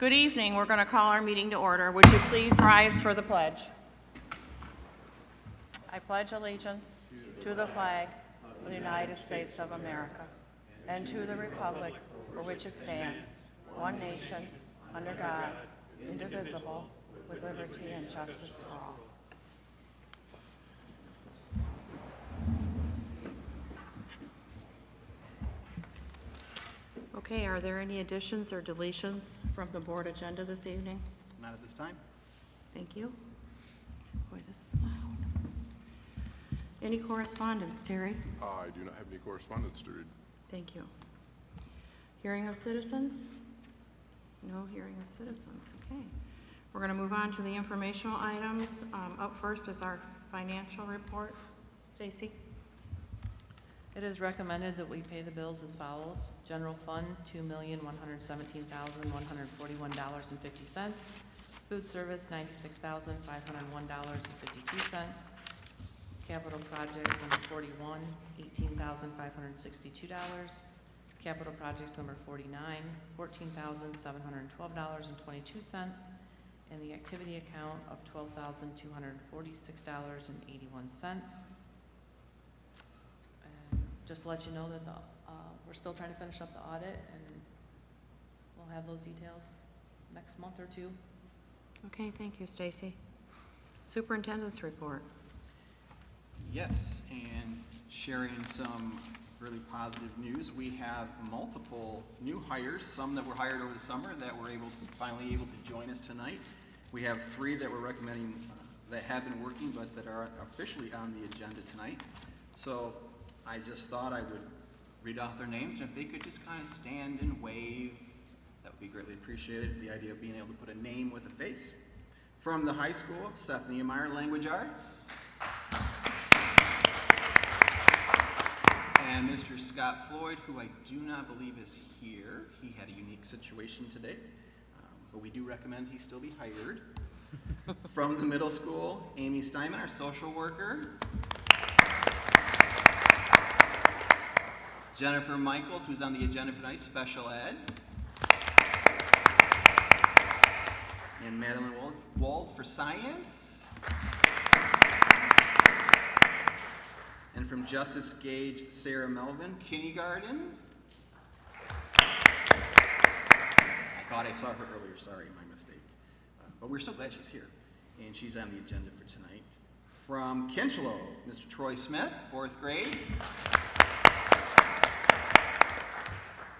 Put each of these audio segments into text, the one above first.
Good evening. We're going to call our meeting to order. Would you please rise for the pledge? I pledge allegiance to the flag of the United States of America and to the republic for which it stands, one nation, under God, indivisible, with liberty and justice for all. Okay, are there any additions or deletions from the board agenda this evening? Not at this time. Thank you. Boy, this is loud. Any correspondence, Terry? I do not have any correspondence to read. Thank you. Hearing of citizens? No hearing of citizens, okay. We're going to move on to the informational items. Up first is our financial report. Stacy? It is recommended that we pay the bills as follows. General Fund, $2,117,141.50. Food Service, $96,501.52. Capital Projects number 41, $18,562. Capital Projects number 49, $14,712.22. And the activity account of $12,246.81. Just to let you know that we're still trying to finish up the audit, and we'll have those details next month or two. Okay, thank you, Stacy. Superintendent's report. Yes, and sharing some really positive news. We have multiple new hires, some that were hired over the summer that were finally able to join us tonight. We have 3 that we're recommending that have been working but that are officially on the agenda tonight. So I just thought I would read off their names, and if they could just kind of stand and wave, that would be greatly appreciated. The idea of being able to put a name with a face. From the high school, Seth Niemeyer, Language Arts. And Mr. Scott Floyd, who I do not believe is here. He had a unique situation today, but we do recommend he still be hired. From the middle school, Amy Steinman, our social worker. Jennifer Michaels, who's on the agenda for tonight, special ed. And Madeline Wald for science. And from Justice Gage, Sarah Melvin, kindergarten. I thought I saw her earlier, sorry, my mistake. But we're so glad she's here. And she's on the agenda for tonight. From Kinchlow, Mr. Troy Smith, 4th grade.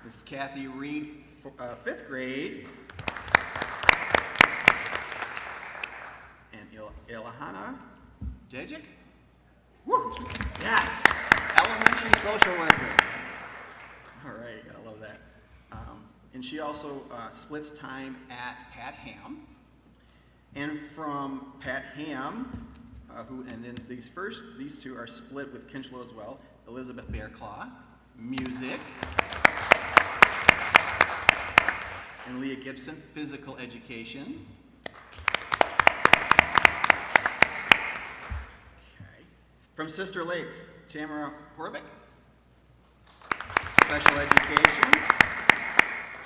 Mrs. Kathy Reed, 5th grade. And Ilahana Dejic? Woo! Yes! Elementary social worker. All right, gotta love that. And she also splits time at Pat Ham. And from Pat Ham, and then these 2 are split with Kinchlow as well. Elizabeth Bearclaw, music. And Leah Gibson, physical education. Okay. From Sister Lakes, Tamara Horbick, special education.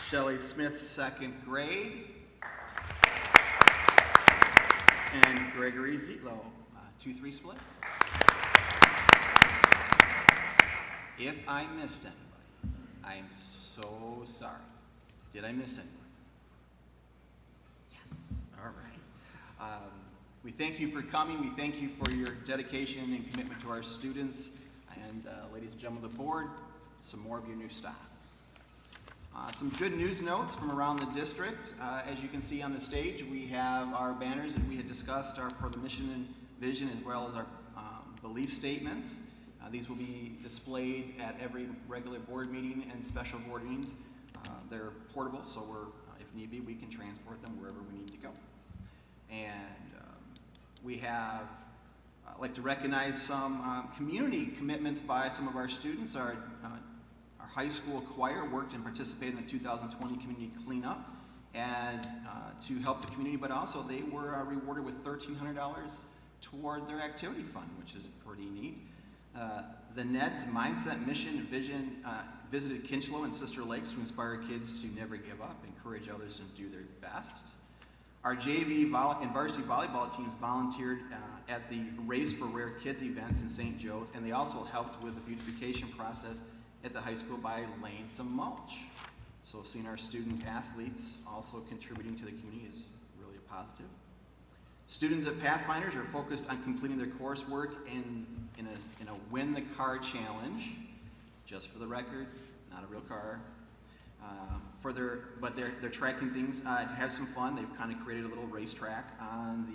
Shelley Smith, 2nd grade. And Gregory Zietlow, 2-3 split. If I missed anybody, I am so sorry. Did I miss anyone? Yes. All right. We thank you for coming. We thank you for your dedication and commitment to our students. And ladies and gentlemen of the board, some more of your new staff. Some good news notes from around the district. As you can see on the stage, we have our banners that we had discussed are for the mission and vision, as well as our belief statements. These will be displayed at every regular board meeting and special board meetings. They're portable, so if need be, we can transport them wherever we need to go. And we have, I'd like to recognize some community commitments by some of our students. Our high school choir worked and participated in the 2020 community cleanup as to help the community, but also they were rewarded with $1,300 toward their activity fund, which is pretty neat. The Neds Mindset Mission Vision visited Kinchlow and Sister Lakes to inspire kids to never give up, encourage others to do their best. Our JV and varsity volleyball teams volunteered at the Race for Rare Kids events in St. Joe's, and they also helped with the beautification process at the high school by laying some mulch. So seeing our student athletes also contributing to the community is really a positive. Students at Pathfinders are focused on completing their coursework in a win the car challenge. Just for the record, not a real car. But they're tracking things to have some fun. They've kind of created a little racetrack on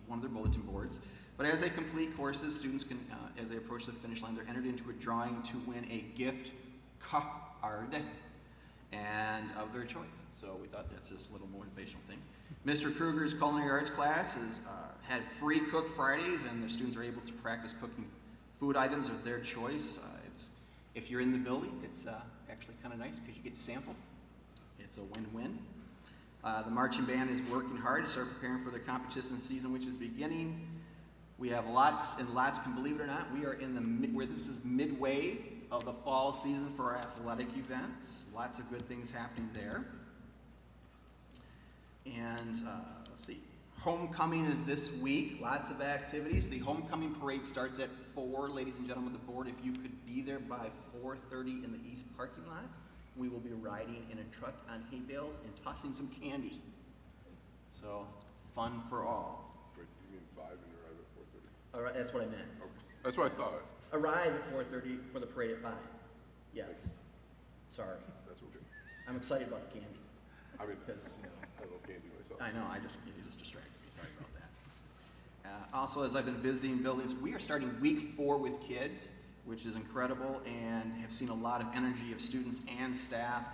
one of their bulletin boards. But as they complete courses, students can, as they approach the finish line, they're entered into a drawing to win a gift card and of their choice. So we thought that's just a little motivational thing. Mr. Kruger's culinary arts class has had free Cook Fridays, and the students are able to practice cooking food items of their choice. If you're in the building, it's actually kind of nice because you get to sample. It's a win-win. The marching band is working hard to start preparing for their competition season, which is beginning. We have lots and lots, can believe it or not, we are in where this is midway of the fall season for our athletic events. Lots of good things happening there. And let's see, homecoming is this week. Lots of activities. The homecoming parade starts at 4. Ladies and gentlemen of the board, if you could be there by 4:30 in the east parking lot, we will be riding in a truck on hay bales and tossing some candy. So, fun for all. Wait, you mean 5 and you arrive at 4:30? All right, that's what I meant. Okay. That's what I thought. Arrive at 4:30 for the parade at 5. Yes. Sorry. That's okay. I'm excited about the candy. I mean, Because, you know, I love candy myself. I know, you just distracted me. Sorry about that. Also, as I've been visiting buildings, we are starting week 4 with kids, which is incredible, and have seen a lot of energy of students and staff.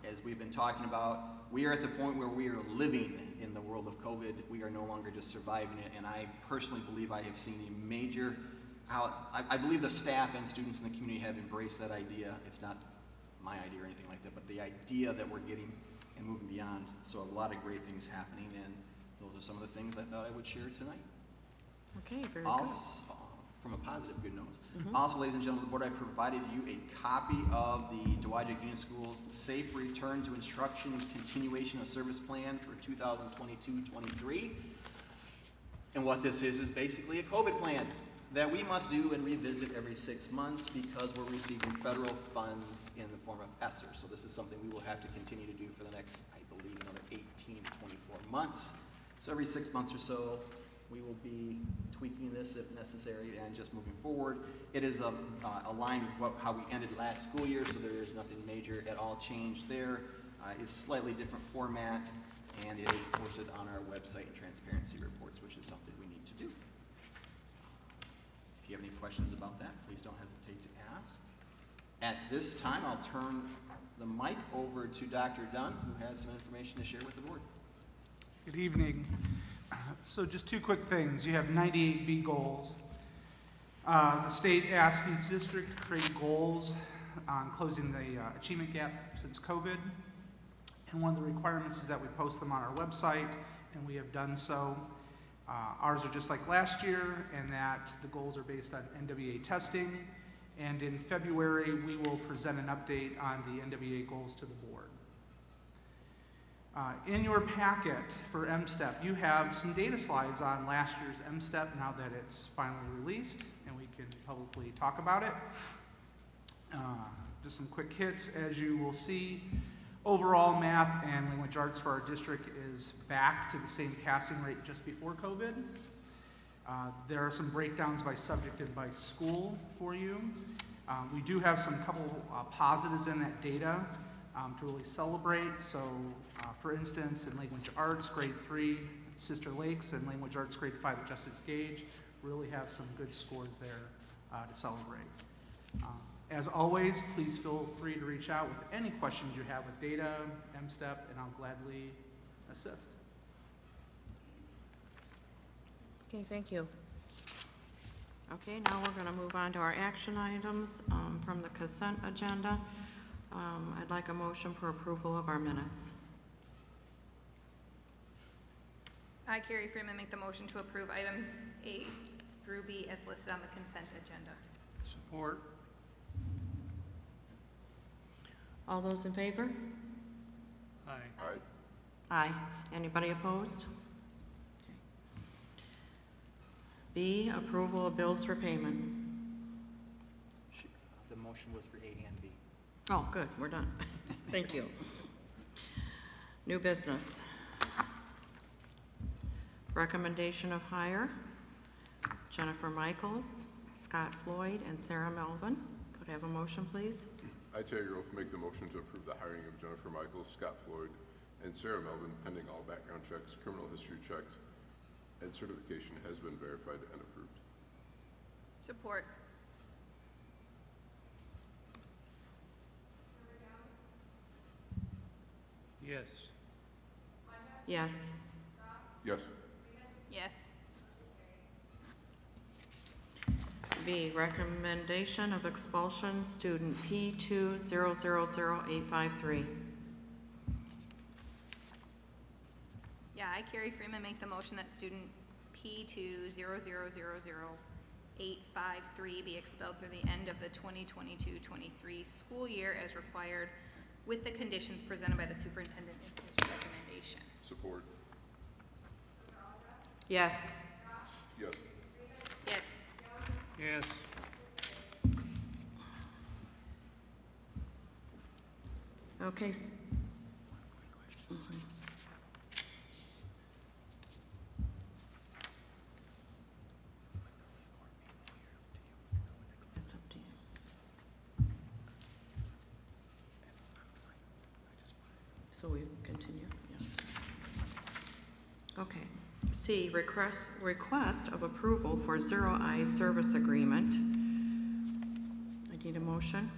As we've been talking about, we are at the point where we are living in the world of COVID. We are no longer just surviving it, and I personally believe I have seen a major, I believe the staff and students in the community have embraced that idea. It's not my idea or anything like that, but the idea that we're getting and moving beyond. So a lot of great things happening, and those are some of the things I thought I would share tonight. Okay, very Also, from a positive good note. Also, ladies and gentlemen of the board, I provided you a copy of the Dowagiac Union Schools Safe Return to Instruction and Continuation of Service Plan for 2022-23. And what this is basically a COVID plan that we must do and revisit every 6 months because we're receiving federal funds in the form of ESSER. So this is something we will have to continue to do for the next, I believe, another 18 to 24 months. So every 6 months or so, we will be tweaking this if necessary and just moving forward. It is aligned with how we ended last school year, so there is nothing major at all changed there. It's slightly different format, and it is posted on our website in transparency reports, which is something we need to do. If you have any questions about that, please don't hesitate to ask. At this time, I'll turn the mic over to Dr. Dunn, who has some information to share with the board. Good evening. So just 2 quick things. You have 98B goals. The state asked each district to create goals on closing the achievement gap since COVID. And one of the requirements is that we post them on our website, and we have done so. Ours are just like last year, and that the goals are based on NWA testing. And in February, we will present an update on the NWA goals to the board. In your packet for MSTEP, you have some data slides on last year's MSTEP now that it's finally released, and we can publicly talk about it. Just some quick hits. As you will see, overall math and language arts for our district is back to the same passing rate just before COVID. There are some breakdowns by subject and by school for you. We do have some couple positives in that data to really celebrate. So, for instance, in language arts, grade 3, Sister Lakes, and language arts, grade 5 at Justice Gage, really have some good scores there to celebrate. As always, please feel free to reach out with any questions you have with data, MSTEP, and I'll gladly assist. Okay, thank you. Okay, now we're going to move on to our action items from the consent agenda. I'd like a motion for approval of our minutes. I, Carrie Freeman, make the motion to approve items A through B as listed on the consent agenda. Support. All those in favor? Aye. Aye. Aye. Anybody opposed? B, approval of bills for payment. The motion was for A and B. Oh, good, we're done. Thank you. New business. Recommendation of hire, Jennifer Michaels, Scott Floyd, and Sarah Melvin. Could I have a motion, please? I, Terry Groth, make the motion to approve the hiring of Jennifer Michaels, Scott Floyd, and Sarah Melvin pending all background checks, criminal history checks, and certification has been verified and approved. Support. Yes. Yes. Yes. Yes. B, recommendation of expulsion, student P2000853. Yeah, I, Carrie Freeman, make the motion that student P2000853 be expelled through the end of the 2022-23 school year as required with the conditions presented by the superintendent in his recommendation. Support. Yes. Yes. Yes. Yes. Okay. That's up to you. So we continue? Yeah. Okay. C, request of approval for Zero Eye service agreement. I need a motion.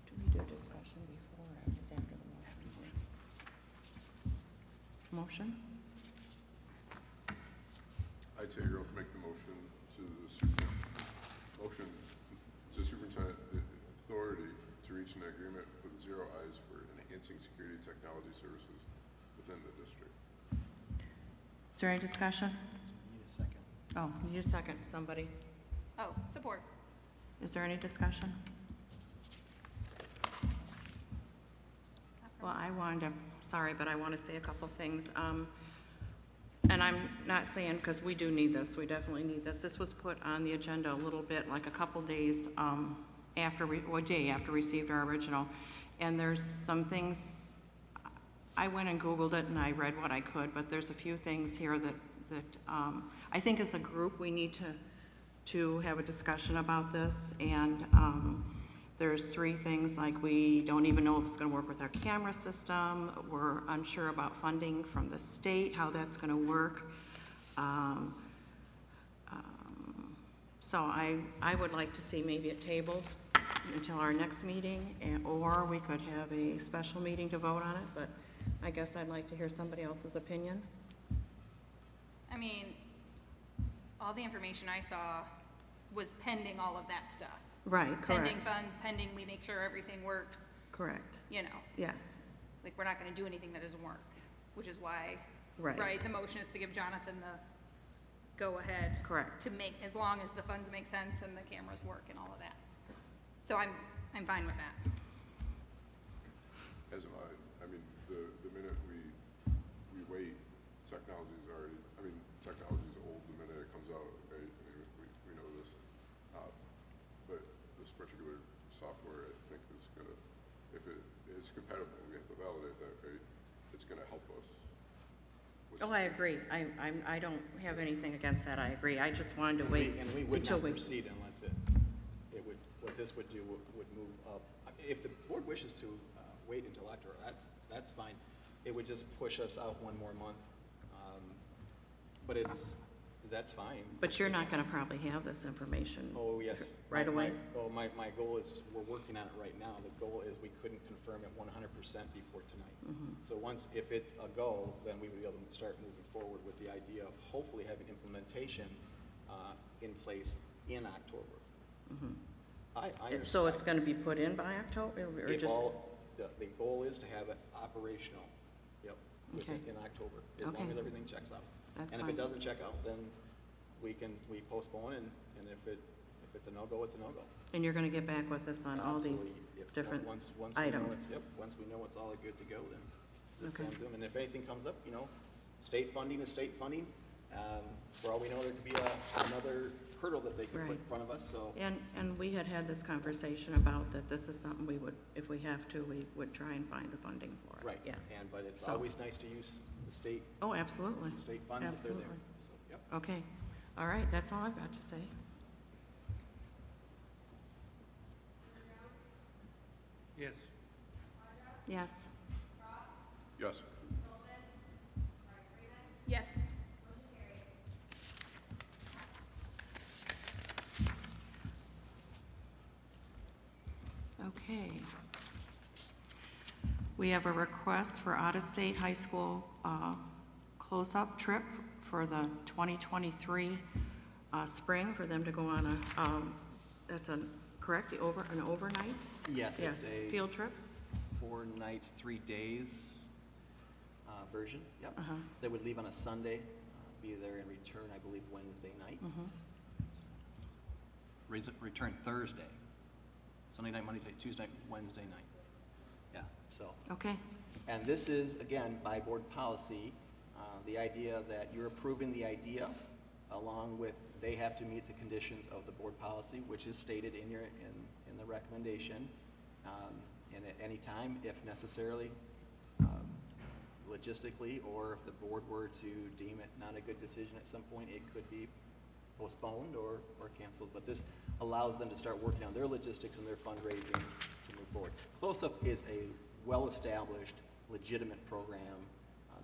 Do we do discussion before or after the motion? Motion? I, Terry Groth, make the motion to the superintendent authority to reach an agreement with Zero Eyes for enhancing security technology services within the district. Is there any discussion? Need a second. Oh, need a second, somebody. Oh, support. Is there any discussion? Well, I wanted to, sorry, but I want to say a couple things. And I'm not saying, because we do need this, we definitely need this. This was put on the agenda a little bit, like a couple days after, a day after we received our original. And there's some things, I went and Googled it and I read what I could, but there's a few things here that I think as a group we need to have a discussion about this. And there's three things, like we don't even know if it's going to work with our camera system. We're unsure about funding from the state, how that's going to work. So I would like to see maybe it tabled until our next meeting, or we could have a special meeting to vote on it, but I guess I'd like to hear somebody else's opinion. I mean, all the information I saw was pending all of that stuff. Right, correct. Pending funds, pending we make sure everything works, Correct, you know. yes, Like, we're not gonna do anything that doesn't work, which is why, right. the motion is to give Jonathan the go-ahead. Correct. To make, as long as the funds make sense and the cameras work and all of that. So I'm fine with that. As am I. I mean, the minute we wait, technology's already, technology's old the minute it comes out, right? I mean, we know this. But this particular software, I think, is gonna, if it is compatible, we have to validate that, right? It's gonna help us. with Oh, I agree. I don't have anything against that. I agree. I just wanted to wait And we would until not we. proceed unless it would, what this would do would move up. If the board wishes to wait until October, that's fine. It would just push us out one more month. But that's fine. But you're not gonna probably have this information. Oh, yes. Right away? My goal is, we're working on it right now. The goal is we couldn't confirm it 100% before tonight. So if it's a go, then we would be able to start moving forward with the idea of hopefully having implementation in place in October. I understand. So it's gonna be put in by October, or If just? the goal is to have it operational. Yep. within, Okay. in October, as long Okay. as everything checks out. That's And if fine. it doesn't check out, then we postpone, and if it's a no-go, it's a no-go. And you're gonna get back with us on all these Absolutely. If- different once we know items? it's- Yep, once we know it's all good to go, then it's Okay. on to them. And if anything comes up, state funding is state funding. For all we know, there could be another hurdle that they could put Right. in front of us, so. And we had this conversation about that this is something we would, if we have to, we would try and find the funding for it. Right. Yeah. But it's So- always nice to use the state Oh, absolutely. funds if they're there. Absolutely. So, yep. Okay. All right, that's all I've got to say. Yes. Yes. Yes. Yes. Okay. We have a request for out-of-state high school close-up trip for the 2023 spring, for them to go on that's correct, an overnight? Yes, Yes, it's a field trip? 4 nights, 3 days version, yep. Uh-huh. They would leave on a Sunday, be there and return, I believe, Wednesday night. Mhm. Return Thursday. Sunday night, Monday night, Tuesday night, Wednesday night. Yeah, so. Okay, And this is, again, by board policy, the idea that you're approving the idea along with they have to meet the conditions of the board policy, which is stated in in the recommendation. And at any time, if necessarily, logistically, or if the board were to deem it not a good decision at some point, it could be postponed or canceled. But this allows them to start working on their logistics and their fundraising to move forward. Close-Up is a well-established, legitimate program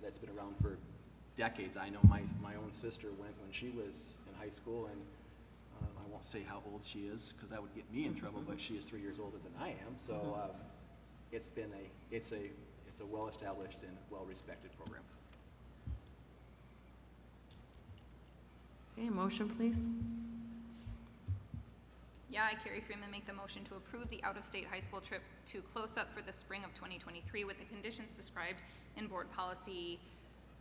that's been around for decades. I know my own sister went when she was in high school, and I won't say how old she is because that would get me in trouble, but she is 3 years older than I am. So it's a well-established and well-respected program. okay, motion, please? Yeah, I, Carrie Freeman, make the motion to approve the out-of-state high school trip to Close-Up for the spring of 2023 with the conditions described in Board Policy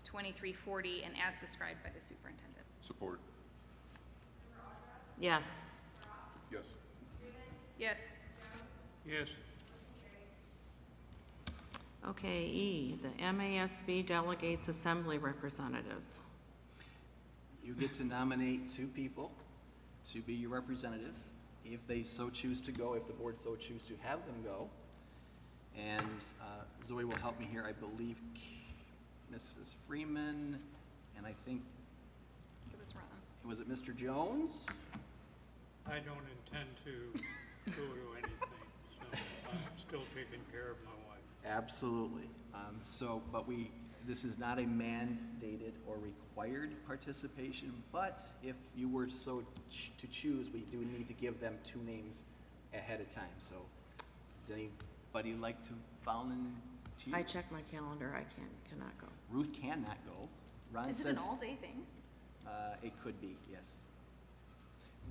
2340 and as described by the superintendent. Support. Yes. Yes. Yes. Yes. Okay, E, the MASB delegates assembly representatives. You get to nominate 2 people to be your representatives, if they so choose to go, if the board so choose to have them go. And Zoe will help me here, I believe Mrs. Freeman, and I think, It was wrong. was it Mr. Jones? I don't intend to go to anything, so I'm still taking care of my wife. Absolutely. This is not a mandated or required participation, but if you were so to choose, we do need to give them 2 names ahead of time. So, does anybody like to volunteer? I checked my calendar, I cannot go. Ruth cannot go. Ron Is it says an all-day thing? it could be, yes.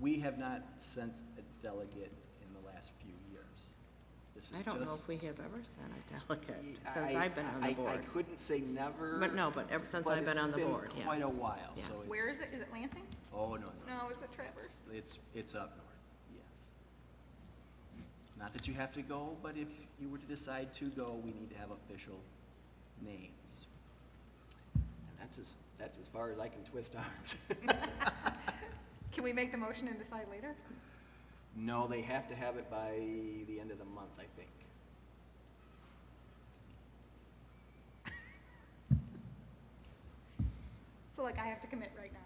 We have not sent a delegate in the last few years. This is I don't know just- if we have ever sent a delegate since I've been on the I board. couldn't say never. But no, but ever since I've been on the board, It's yeah. been quite a while, Yeah. so it's. Where is it? Is it Lansing? Oh, no. No, it's at Traverse. It's up north, yes. Not that you have to go, but if you were to decide to go, we need to have official names. And that's as far as I can twist arms. Can we make the motion and decide later? No, they have to have it by the end of the month, I think. So like I have to commit right now.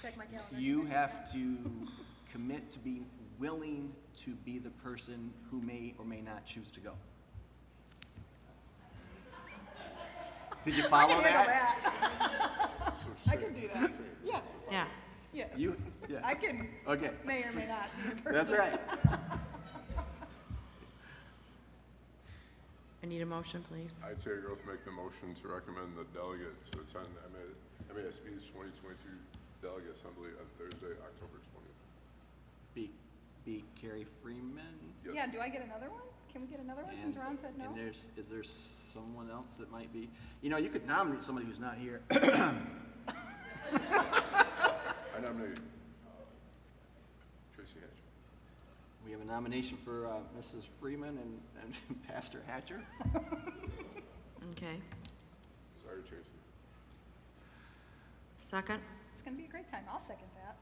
Check my calendar. You have to commit to be willing to be the person who may or may not choose to go. Did you follow I can handle that? that. I can do that. Yeah, Yeah, yes. Yeah. I can Okay. may or may not be the person. That's right. I need a motion, please. I'd say Growth make the motion to recommend the delegate to attend MASB's 2022 Delegate Assembly on Thursday, October 20th. Be Carrie Freeman. Yes. Yeah, do I get another one? Can we get another one since Ron said no? And is there someone else that might be, you could nominate somebody who's not here. I nominate Tracy Hatch. We have a nomination for Mrs. Freeman and Pastor Hatcher. Okay. Sorry, Tracy. Second? It's gonna be a great time. I'll second that.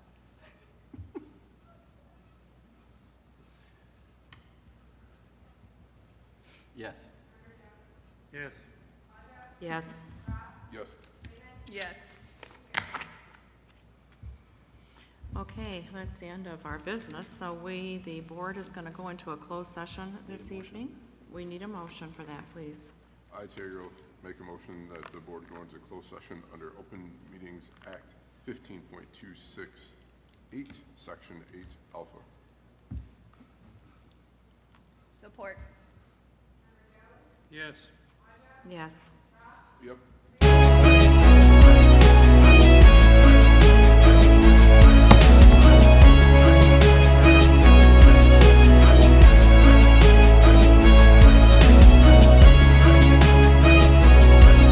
Yes. Yes. Yes. Yes. Yes. Okay, that's the end of our business. So the board is going to go into a closed session this evening. We need a motion for that, please. I, Terry Oath, make a motion that the board go into closed session under Open Meetings Act 15.268, Section 8 Alpha. Support. Yes. Yes. Yep.